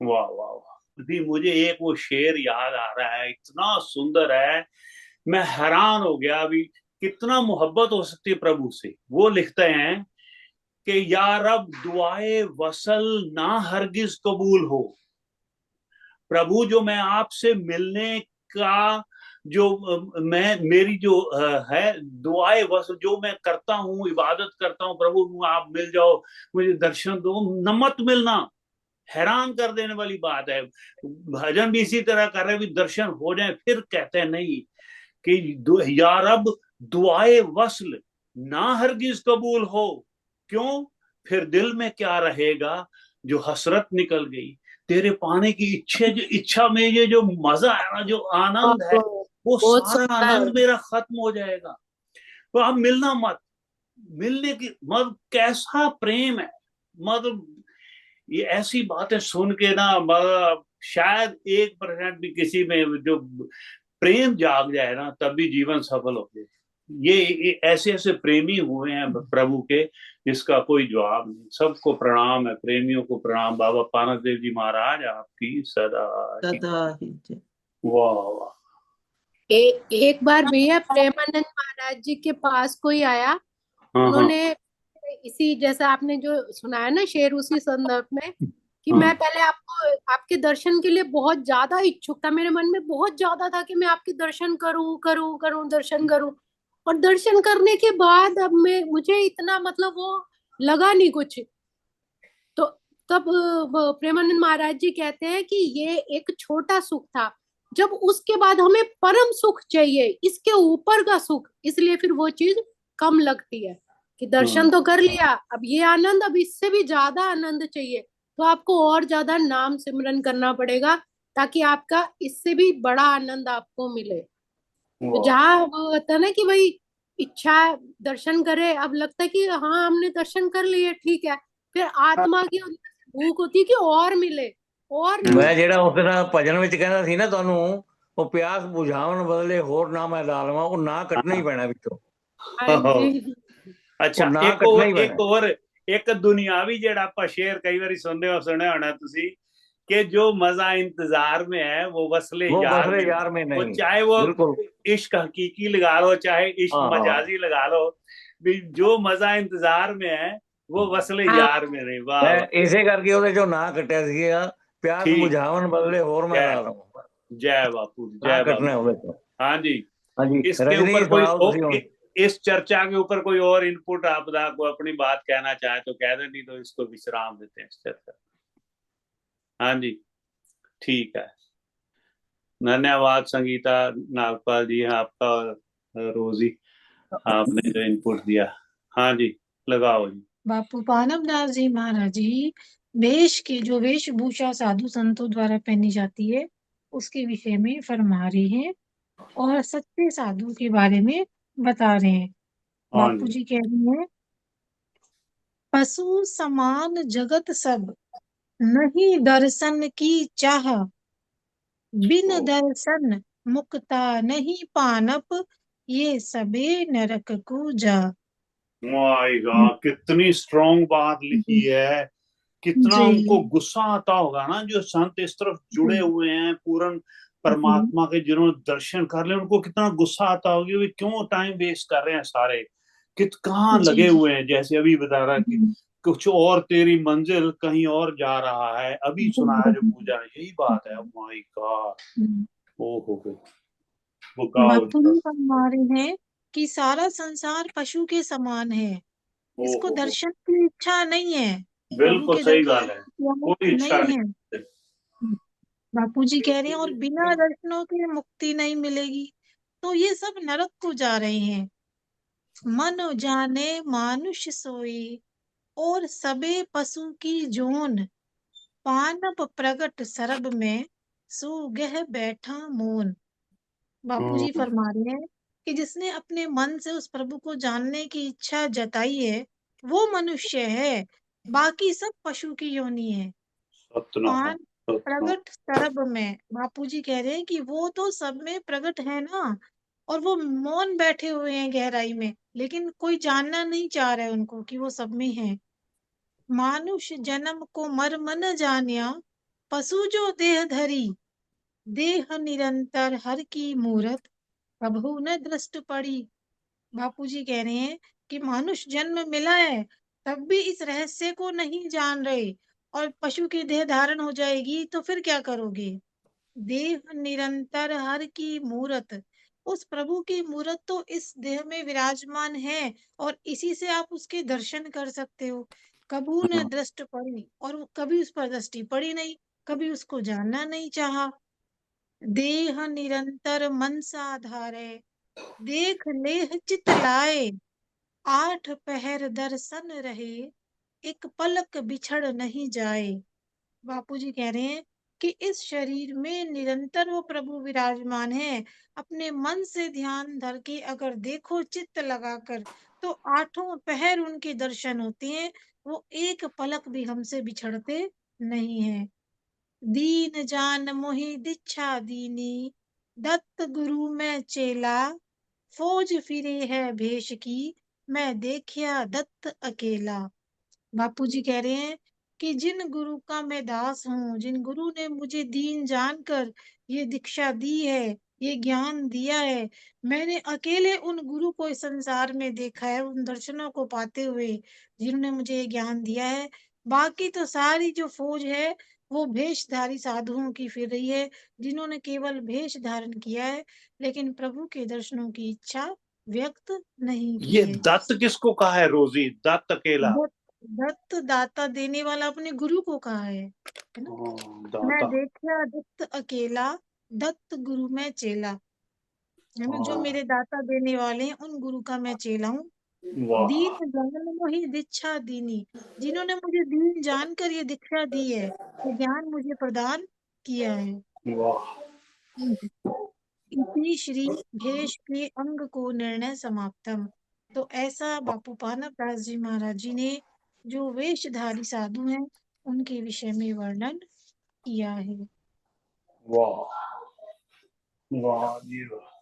वाह वाह वाह, अभी मुझे एक वो शेर याद आ रहा है, इतना सुंदर है। मैं हैरान हो गया अभी, कितना मोहब्बत हो सकती है प्रभु से। वो लिखते हैं कि या रब दुआए वसल ना हरगिज कबूल हो। प्रभु, जो मैं आपसे मिलने का जो मैं मेरी जो है दुआए बस जो मैं करता हूँ, इबादत करता हूँ, प्रभु आप मिल जाओ, मुझे दर्शन दो, न मत मिलना। हैरान कर देने वाली बात है। भजन भी इसी तरह कर रहे भी दर्शन हो जाए, फिर कहते हैं नहीं कि या रब दुआए वस्ल ना हरगिज कबूल हो। क्यों? फिर दिल में क्या रहेगा? जो हसरत निकल गई तेरे पाने की इच्छा में, ये जो मजा है ना, जो आनंद है, वो बहुत सारा सुंदर। आनंद मेरा खत्म हो जाएगा। तो आप मिलना मत। मिलने की मतलब कैसा प्रेम है। मतलब ये ऐसी बातें सुन के ना, मतलब शायद 1% भी किसी में जो प्रेम जाग जाए ना, तब भी जीवन सफल हो जाए। ये ऐसे ऐसे प्रेमी हुए हैं प्रभु के, जिसका कोई जवाब नहीं। सबको प्रणाम है, प्रेमियों को प्रणाम। बाबा पानक देव जी महाराज आपकी सदा ही। सदा ही जय। वाह वाह। एक बार भैया प्रेमानंद महाराज जी के पास कोई आया। हाँ हाँ उन्होंने इसी जैसा आपने जो सुनाया ना शेर, उसी संदर्भ में कि मैं हाँ। पहले आपको आपके दर्शन के लिए बहुत ज्यादा इच्छुक था, मेरे मन में बहुत ज्यादा था कि मैं आपके दर्शन करूं करूं करूं, दर्शन करूं। और दर्शन करने के बाद अब मैं मुझे इतना मतलब वो लगा नहीं कुछ। तो तब वो प्रेमानंद महाराज जी कहते हैं कि ये एक छोटा सुख था, जब उसके बाद हमें परम सुख चाहिए, इसके ऊपर का सुख, इसलिए फिर वो चीज कम लगती है। कि हाँ। दर्शन तो कर लिया, अब ये आनंद, अब इससे भी ज्यादा आनंद चाहिए, तो आपको और ज्यादा नाम सिमरन करना पड़ेगा, ताकि आपका इससे भी बड़ा आनंद आपको मिले। तो वाह। जहाँ वो होता है ना कि भाई इच्छा दर्शन करे, अब लगता है कि हाँ हमने दर्शन कर लिए ठीक है, फिर आत्मा की अंदर से भूख होती है कि और मिले, और हम्म। ਮੈਂ मिले। ਜਿਹੜਾ ਉਸ ਦਿਨ ਭਜਨ ਵਿੱਚ ਕਹਿੰਦਾ ਸੀ ਨਾ ਤੁਹਾਨੂੰ, ਉਹ ਪਿਆਸ ਬੁਝਾਉਣ ਬਦਲੇ ਹੋਰ ਨਾ ਮੈਂ ਦਾਲਵਾਂ, ਉਹ ਨਾ ਕੱਟਣਾ ਹੀ हाँ। ਪੈਣਾ ਵਿੱਚੋਂ। हाँ जी। ਉਹ अच्छा, ਨਾ एक ਕੱਟਣਾ और ਹੀ ਪੈਣਾ। एक और एक दुनियावी जेड़ा आप शेर कई बार सुने होना तुसी, कि जो मजा इंतजार में है वो वसले वो यार बसरे में नहीं। यार में वो नहीं। चाहे वो बिल्कुल। इश्क हकीकी लगा लो, चाहे इश्क हाँ हाँ। मजाजी लगा लो, भी जो मजा इंतजार में है वो वसले हाँ यार में नहीं। वाह मैं वाह। इसे करके ਉਹਦੇ ਚੋਂ ਨਾ ਕੱਟਿਆ ਸੀਗਾ, ਪਿਆਸ ठीक। ਬੁਝਾਉਣ ਬਦਲੇ ਹੋਰ ਮੈਂ जय, ਲਾ ਲਵਾਂ। जय बापू, ਨਾ जय ਕੱਟਣਾ बाबू। ਉਹਦੇ चों। हाँ जी। ਹਾਂਜੀ इसके रजनी ऊपर कोई सुनाओ ਤੁਸੀਂ ਹੁਣ। इस चर्चा के ऊपर कोई और इनपुट आप को अपनी बात कहना चाहे तो कह दें, नहीं तो इसको विश्राम देते हैं इस चर्चा। हाँ जी। ठीक है। धन्यवाद संगीता नागपाल जी, आपका और रोजी, आपने जो इनपुट दिया। हाँ जी, लगाओ जी। बापू पानव दास जी महाराज जी वेश की जो वेशभूषा साधु संतों द्वारा पहनी जाती है उसके विषय में फरमा रहे हैं और सच्चे साधु के बारे में बता रहे हैं। हाँ बापू जी। जी कह रहे हैं, पशु समान जगत सब, नहीं दर्शन की चाह, बिन ओ, दर्शन मुक्ता नहीं पानप, ये सबे नरक को जा। माय गॉड, कितनी स्ट्रॉन्ग बात लिखी है। कितना जी उनको गुस्सा आता होगा ना, जो संत इस तरफ जुड़े जी हुए हैं पूर्ण जी परमात्मा के, जिन्होंने दर्शन कर लिया, उनको कितना गुस्सा आता होगा, वे क्यों टाइम वेस्ट कर रहे हैं सारे, कित कहाँ जी लगे जी हुए हैं। जैसे अभी बता रहा कि जी कुछ और, तेरी मंजिल कहीं और जा रहा है। अभी सुनाया जो पूजा ने, यही बात है। My God. ओ हो गई। वो गाओ बापू जी। जी फरमा रहे हैं कि सारा संसार पशु के समान है, ओ इसको हो। दर्शन की इच्छा नहीं है, प्रभु बिल्कुल के सही दर्शन गल है, की कोई इच्छा इच्छा नहीं है। नहीं। बापू जी कह रहे हैं और बिना दर्शनों के मुक्ति नहीं मिलेगी, तो ये सब नरक को जा रहे हैं। मन जाने मानुष सोई, और सबे पशु की जोन, पानप प्रगट सरब में, सुगह बैठा मोन। बापू जी हम्म। फरमा रहे हैं कि जिसने अपने मन से उस प्रभु को जानने की इच्छा जताई है वो मनुष्य है, बाकी सब पशु की योनि है। सतनाम। पान सतनाम। प्रगट सरब में, बापू जी कह रहे हैं कि वो तो सब में प्रगट है ना, और वो मौन बैठे हुए हैं गहराई में, लेकिन कोई जानना नहीं चाह रहा है उनको कि वो सब में है। मानुष जन्म को मर्म न जानिया, पशु जो देह धरी, देह निरंतर हर की मूरत, प्रभु न दृष्ट पड़ी। बापू जी कह रहे हैं कि मनुष्य जन्म मिला है, तब भी इस रहस्य को नहीं जान रहे, और पशु की देह धारण हो जाएगी तो फिर क्या करोगे। देह निरंतर हर की मूरत, उस प्रभु की मूरत तो इस देह में विराजमान है, और इसी से आप उसके दर्शन कर सकते हो। कभू न दृष्ट पड़ी, और कभी उस पर दृष्टि पड़ी नहीं, कभी उसको जानना नहीं चाहा। देह निरंतर मन साधारे, देख लेह चित लाए, 8 पहर दर्शन रहे, एक पलक बिछड़ नहीं जाए। बापू जी कह रहे हैं कि इस शरीर में निरंतर वो प्रभु विराजमान है। अपने मन से ध्यान धर के अगर देखो चित्त लगाकर, तो 8 पहर उनके दर्शन होते हैं, वो एक पलक भी हमसे बिछड़ते नहीं है। दीन जान मोहि दीक्षा दीनी, दत्त गुरु में चेला, फौज फिरे है भेष की, मैं देखिया दत्त अकेला। बापू जी कह रहे हैं कि जिन गुरु का मैं दास हूँ, जिन गुरु ने मुझे दीन जानकर ये दीक्षा दी है, ये ज्ञान दिया है, मैंने अकेले उन गुरु को इस संसार में देखा है, उन दर्शनों को पाते हुए जिन्होंने मुझे ये ज्ञान दिया है। बाकी तो सारी जो फौज है वो भेषधारी साधुओं की फिर रही है, जिन्होंने केवल भेष धारण किया है, लेकिन प्रभु के दर्शनों की इच्छा व्यक्त नहीं की ये है। दत्त किसको कहा है रोजी? दत्त अकेला? दत्त दाता देने वाला अपने गुरु को कहा है ना। मैं दाता। देखा दत्त अकेला, दत्त गुरु में चेला, है ना। जो मेरे दाता देने वाले हैं उन गुरु का मैं चेला हूँ। वाह दीन जान मोहि दीक्षा दीनी, जिन्होंने मुझे दीन जानकर ये दीक्षा दी है, ये ज्ञान मुझे प्रदान किया है। वाह। इसी श्री भेष के अंग को निर्णय समाप्तम। तो ऐसा बापू पानक दास जी महाराज जी ने जो वेशधारी साधु हैं उनके विषय में वर्णन किया है। वाह वाह जी वाह।